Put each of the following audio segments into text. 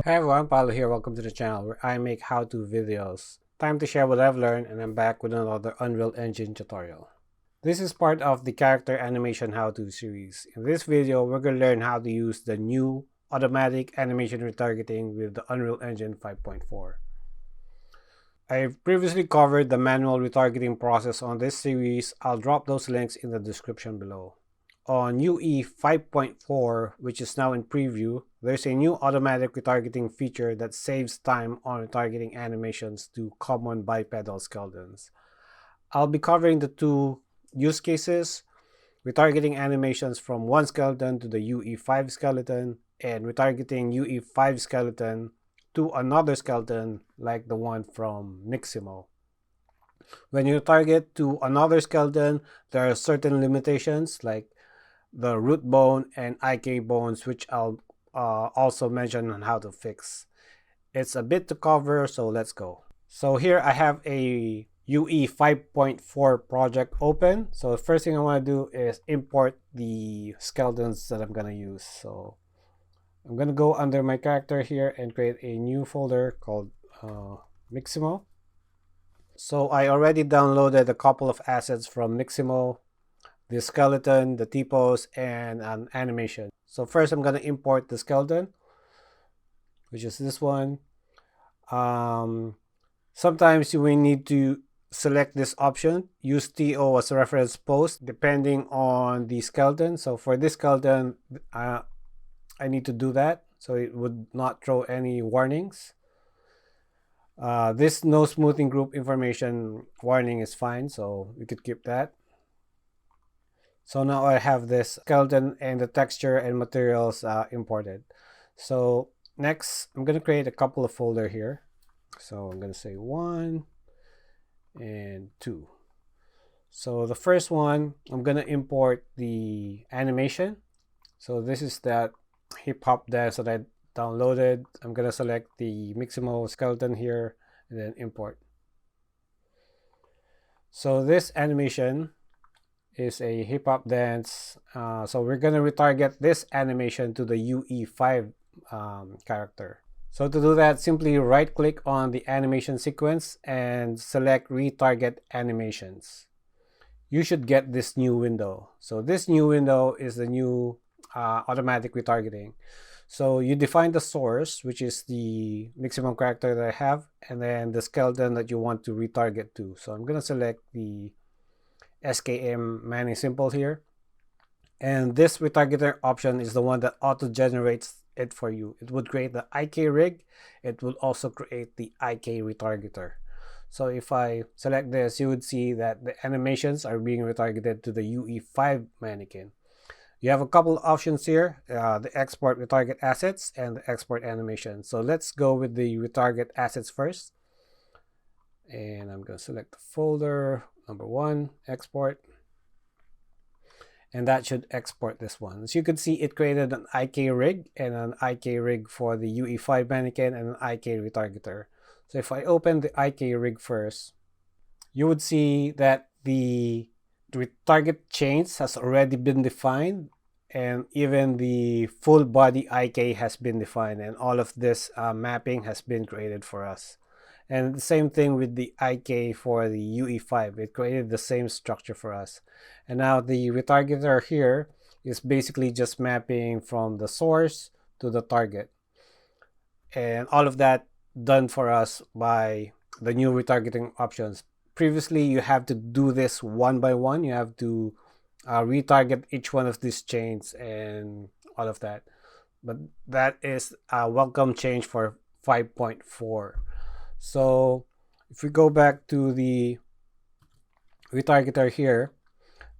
Hi everyone, Paulo here. Welcome to the channel where I make how-to videos. Time to share what I've learned, and I'm back with another Unreal Engine tutorial. This is part of the Character Animation How-To series. In this video, we're going to learn how to use the new automatic animation retargeting with the Unreal Engine 5.4. I've previously covered the manual retargeting process on this series. I'll drop those links in the description below. On UE 5.4, which is now in preview, there's a new automatic retargeting feature that saves time on retargeting animations to common bipedal skeletons. I'll be covering the two use cases: retargeting animations from one skeleton to the UE5 skeleton, and retargeting UE5 skeleton to another skeleton like the one from Mixamo. When you target to another skeleton, there are certain limitations like the root bone and IK bones, which I'll also mention on how to fix. It's a bit to cover, so let's go. So here I have a UE 5.4 project open. So the first thing I want to do is import the skeletons that I'm going to use. So I'm going to go under my character here and create a new folder called Mixamo. So I already downloaded a couple of assets from Mixamo: the skeleton, the T-pose, and an animation. So first I'm going to import the skeleton, which is this one. Sometimes you will need to select this option, use TO as a reference pose, depending on the skeleton. So for this skeleton, I need to do that so it would not throw any warnings. This no smoothing group information warning is fine, so we could keep that. So now I have this skeleton and the texture and materials imported. So next, I'm going to create a couple of folders here. So I'm going to say 1 and 2. So the first one, I'm going to import the animation. So this is that hip hop dance that I downloaded. I'm going to select the Mixamo skeleton here and then import. So this animation is a hip hop dance. So we're going to retarget this animation to the UE5 character. So to do that, simply right click on the animation sequence and select retarget animations. You should get this new window. So this new window is the new automatic retargeting. So you define the source, which is the Mixamo character that I have, and then the skeleton that you want to retarget to. So I'm going to select the SKM Manning Simple here, and this retargeter option is the one that auto generates it for you. It would create the IK rig. It will also create the IK retargeter. So if I select this, you would see that the animations are being retargeted to the UE5 mannequin. You have a couple of options here, the export retarget assets and the export animation. So let's go with the retarget assets first, and I'm going to select the folder number 1, export, and that should export this one. As you can see, it created an IK rig and an IK rig for the UE5 mannequin and an IK retargeter. So if I open the IK rig first, you would see that the retarget chains has already been defined, and even the full body IK has been defined, and all of this mapping has been created for us. And the same thing with the IK for the UE5. It created the same structure for us. And now the retargeter here is basically just mapping from the source to the target. And all of that done for us by the new retargeting options. Previously, you have to do this one by one. You have to retarget each one of these chains and all of that. But that is a welcome change for 5.4. So if we go back to the retargeter here,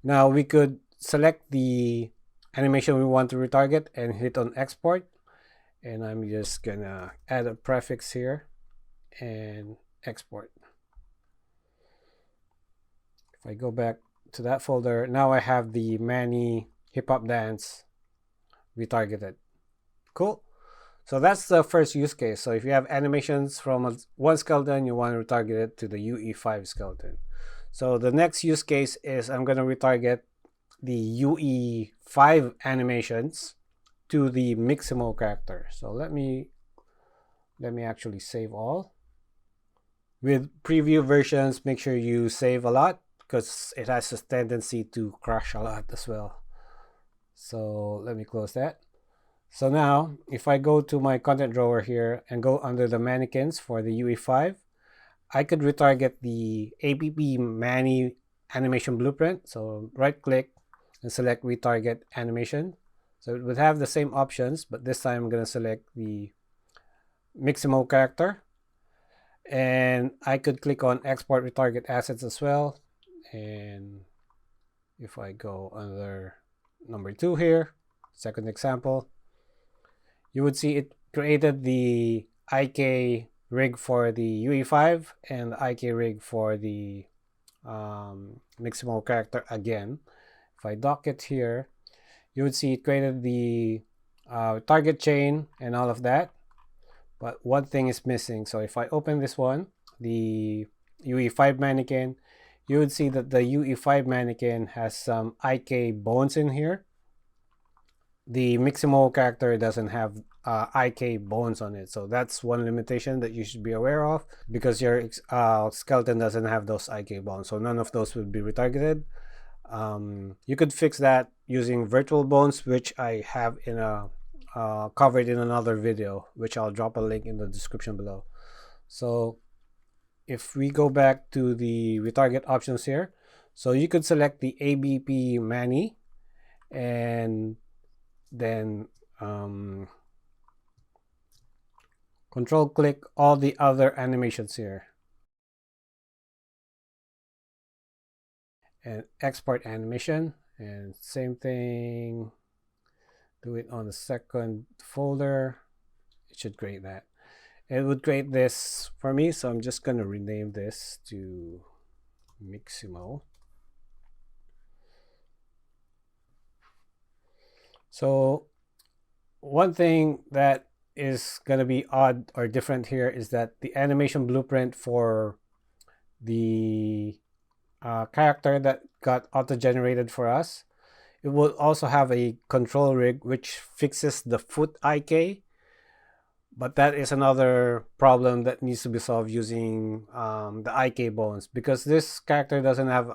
now we could select the animation we want to retarget and hit on export. And I'm just gonna add a prefix here and export. If I go back to that folder, now I have the Manny hip hop dance retargeted. Cool. So that's the first use case. So if you have animations from one skeleton, you want to retarget it to the UE5 skeleton. So the next use case is I'm going to retarget the UE5 animations to the Mixamo character. So let me let me actually save all. With preview versions, make sure you save a lot because it has a tendency to crash a lot as well. So let me close that. So now if I go to my content drawer here and go under the mannequins for the UE5, I could retarget the APP Mani animation blueprint. So right click and select retarget animation. So it would have the same options, but this time I'm going to select the Mixamo character. And I could click on export retarget assets as well. And if I go under number 2 here, second example, you would see it created the IK rig for the UE5 and the IK rig for the Mixamo character again. If I dock it here, you would see it created the target chain and all of that. But one thing is missing. So if I open this one, the UE5 mannequin, you would see that the UE5 mannequin has some IK bones in here. The Mixamo character doesn't have IK bones on it. So that's one limitation that you should be aware of, because your skeleton doesn't have those IK bones. So none of those will be retargeted. You could fix that using virtual bones, which I have in a covered in another video, which I'll drop a link in the description below. So if we go back to the retarget options here, so you could select the ABP Mani and then control click all the other animations here and export animation, and same thing, do it on the second folder. It should create that. It would create this for me, so I'm just going to rename this to Mixamo. So one thing that is going to be odd or different here is that the animation blueprint for the character that got auto-generated for us, it will also have a control rig which fixes the foot IK, but that is another problem that needs to be solved using the IK bones, because this character doesn't have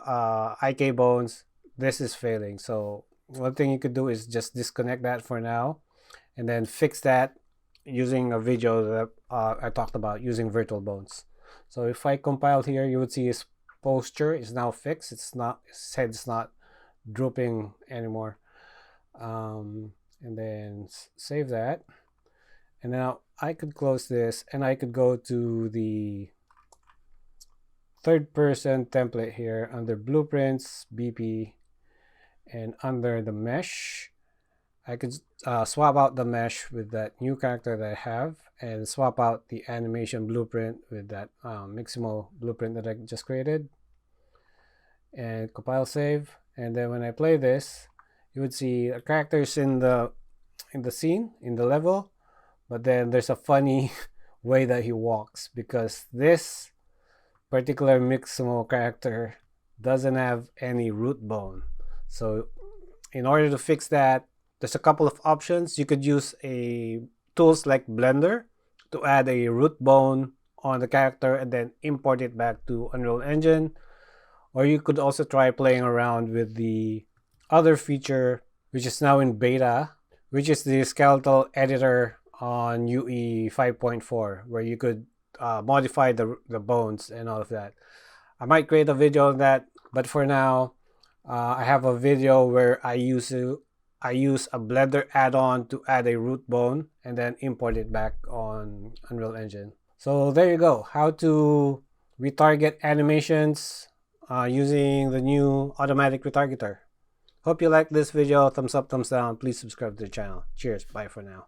IK bones. This is failing. So one thing you could do is just disconnect that for now and then fix that using a video that I talked about using virtual bones. So if I compile here, you would see his posture is now fixed. It's not, his head's not drooping anymore. And then save that, and now I could close this and I could go to the third person template here under blueprints, BP, and under the mesh I could swap out the mesh with that new character that I have and swap out the animation blueprint with that Mixamo blueprint that I just created, and compile save. And then when I play this, you would see the characters in the scene, in the level, but then there's a funny way that he walks, because this particular Mixamo character doesn't have any root bone. So in order to fix that, there's a couple of options. You could use tools like Blender to add a root bone on the character and then import it back to Unreal Engine. Or you could also try playing around with the other feature, which is now in beta, which is the skeletal editor on UE 5.4, where you could modify the bones and all of that. I might create a video on that, but for now, I have a video where I use a Blender add-on to add a root bone and then import it back on Unreal Engine. So there you go, how to retarget animations using the new automatic retargeter. Hope you liked this video. Thumbs up, thumbs down. Please subscribe to the channel. Cheers. Bye for now.